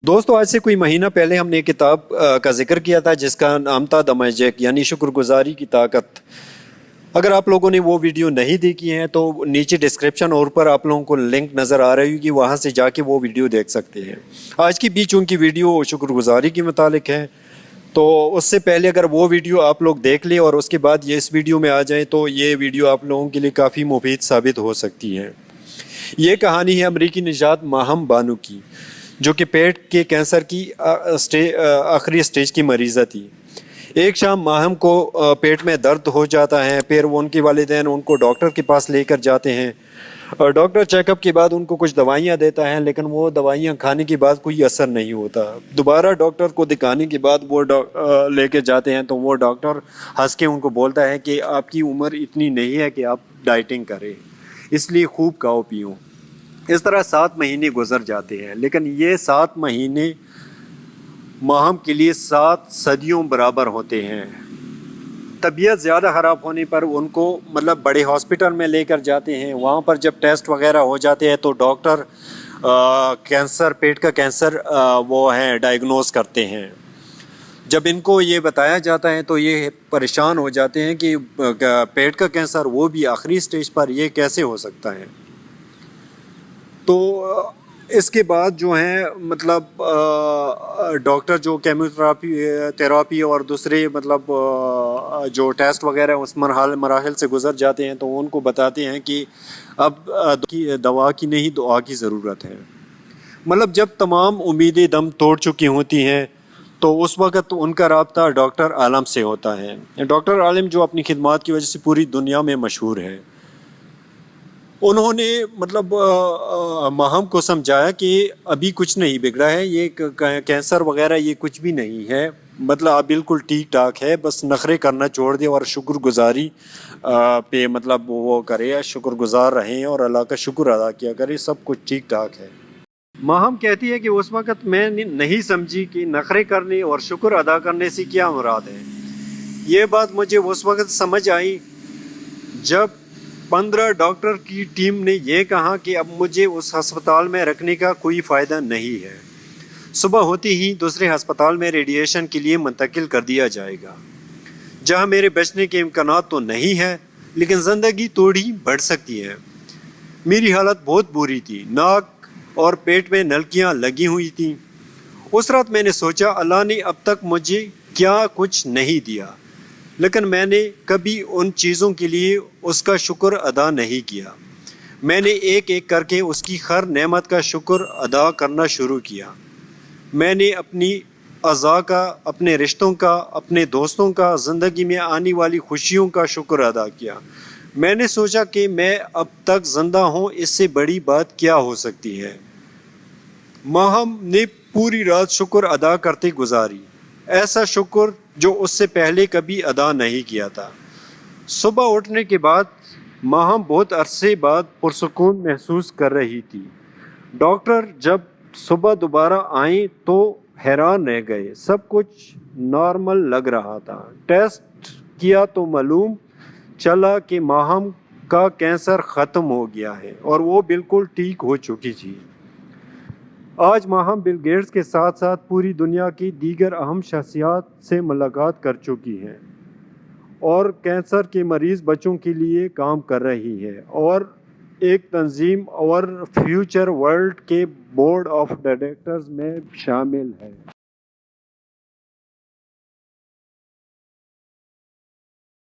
دوستو آج سے کوئی مہینہ پہلے ہم نے ایک کتاب کا ذکر کیا تھا جس کا نام تھا دا میجک یعنی شکر گزاری کی طاقت۔ اگر آپ لوگوں نے وہ ویڈیو نہیں دیکھی ہے تو نیچے ڈسکرپشن اور اوپر آپ لوگوں کو لنک نظر آ رہی ہوگی، وہاں سے جا کے وہ ویڈیو دیکھ سکتے ہیں۔ آج کی بھی چونکہ ویڈیو شکر گزاری کے متعلق ہے تو اس سے پہلے اگر وہ ویڈیو آپ لوگ دیکھ لیں اور اس کے بعد یہ اس ویڈیو میں آ جائیں تو یہ ویڈیو آپ لوگوں کے لیے کافی مفید ثابت ہو سکتی ہے۔ یہ کہانی ہے امریکی نژاد ماہم بانو کی، جو کہ پیٹ کے کینسر کی آخری سٹیج کی مریضہ تھی۔ ایک شام ماہم کو پیٹ میں درد ہو جاتا ہے، پھر وہ ان کے والدین ان کو ڈاکٹر کے پاس لے کر جاتے ہیں اور ڈاکٹر چیک اپ کے بعد ان کو کچھ دوائیاں دیتا ہے، لیکن وہ دوائیاں کھانے کے بعد کوئی اثر نہیں ہوتا۔ دوبارہ ڈاکٹر کو دکھانے کے بعد وہ لے کے جاتے ہیں تو وہ ڈاکٹر ہنس کے ان کو بولتا ہے کہ آپ کی عمر اتنی نہیں ہے کہ آپ ڈائٹنگ کریں، اس لیے خوب کھاؤ پیو۔ اس طرح 7 مہینے گزر جاتے ہیں، لیکن یہ 7 مہینے ماہم کے لیے 7 صدیوں برابر ہوتے ہیں۔ طبیعت زیادہ خراب ہونے پر ان کو بڑے ہاسپٹل میں لے کر جاتے ہیں، وہاں پر جب ٹیسٹ وغیرہ ہو جاتے ہیں تو ڈاکٹر کینسر، پیٹ کا کینسر وہ ہے ڈائیگنوز کرتے ہیں۔ جب ان کو یہ بتایا جاتا ہے تو یہ پریشان ہو جاتے ہیں کہ پیٹ کا کینسر وہ بھی آخری سٹیج پر، یہ کیسے ہو سکتا ہے۔ تو اس کے بعد جو ہیں ڈاکٹر جو کیموتھراپی اور دوسرے جو ٹیسٹ وغیرہ اس مراحل سے گزر جاتے ہیں تو ان کو بتاتے ہیں کہ اب دوا کی نہیں دعا کی ضرورت ہے۔ جب تمام امیدیں دم توڑ چکی ہوتی ہیں تو اس وقت ان کا رابطہ ڈاکٹر عالم سے ہوتا ہے۔ ڈاکٹر عالم جو اپنی خدمات کی وجہ سے پوری دنیا میں مشہور ہے، انہوں نے ماہم کو سمجھایا کہ ابھی کچھ نہیں بگڑا ہے، یہ کینسر وغیرہ یہ کچھ بھی نہیں ہے، آپ بالکل ٹھیک ٹھاک ہے، بس نخرے کرنا چھوڑ دیں اور شکر گزاری پہ وہ کرے، شکر گزار رہیں اور اللہ کا شکر ادا کیا کرے، سب کچھ ٹھیک ٹھاک ہے۔ ماہم کہتی ہے کہ اس وقت میں نہیں سمجھی کہ نخرے کرنے اور شکر ادا کرنے سے کیا مراد ہے۔ یہ بات مجھے اس وقت سمجھ آئی جب 15 ڈاکٹر کی ٹیم نے یہ کہا کہ اب مجھے اس ہسپتال میں رکھنے کا کوئی فائدہ نہیں ہے، صبح ہوتی ہی دوسرے ہسپتال میں ریڈیشن کے لیے منتقل کر دیا جائے گا، جہاں میرے بچنے کے امکانات تو نہیں ہیں لیکن زندگی تھوڑی بڑھ سکتی ہے۔ میری حالت بہت بری تھی، ناک اور پیٹ میں نلکیاں لگی ہوئی تھیں۔ اس رات میں نے سوچا اللہ نے اب تک مجھے کیا کچھ نہیں دیا، لیکن میں نے کبھی ان چیزوں کے لیے اس کا شکر ادا نہیں کیا۔ میں نے ایک ایک کر کے اس کی ہر نعمت کا شکر ادا کرنا شروع کیا۔ میں نے اپنی اعضاء کا، اپنے رشتوں کا، اپنے دوستوں کا، زندگی میں آنے والی خوشیوں کا شکر ادا کیا۔ میں نے سوچا کہ میں اب تک زندہ ہوں، اس سے بڑی بات کیا ہو سکتی ہے۔ ماہم نے پوری رات شکر ادا کرتے گزاری، ایسا شکر جو اس سے پہلے کبھی ادا نہیں کیا تھا۔ صبح اٹھنے کے بعد ماہم بہت عرصے بعد پرسکون محسوس کر رہی تھی۔ ڈاکٹر جب صبح دوبارہ آئیں تو حیران رہ گئے، سب کچھ نارمل لگ رہا تھا۔ ٹیسٹ کیا تو معلوم چلا کہ ماہم کا کینسر ختم ہو گیا ہے اور وہ بالکل ٹھیک ہو چکی تھی۔ آج ماہم بل گیٹس کے ساتھ ساتھ پوری دنیا کی دیگر اہم شخصیات سے ملاقات کر چکی ہے اور کینسر کے مریض بچوں کے لیے کام کر رہی ہے اور ایک تنظیم اور فیوچر ورلڈ کے بورڈ آف ڈائریکٹرز میں شامل ہے۔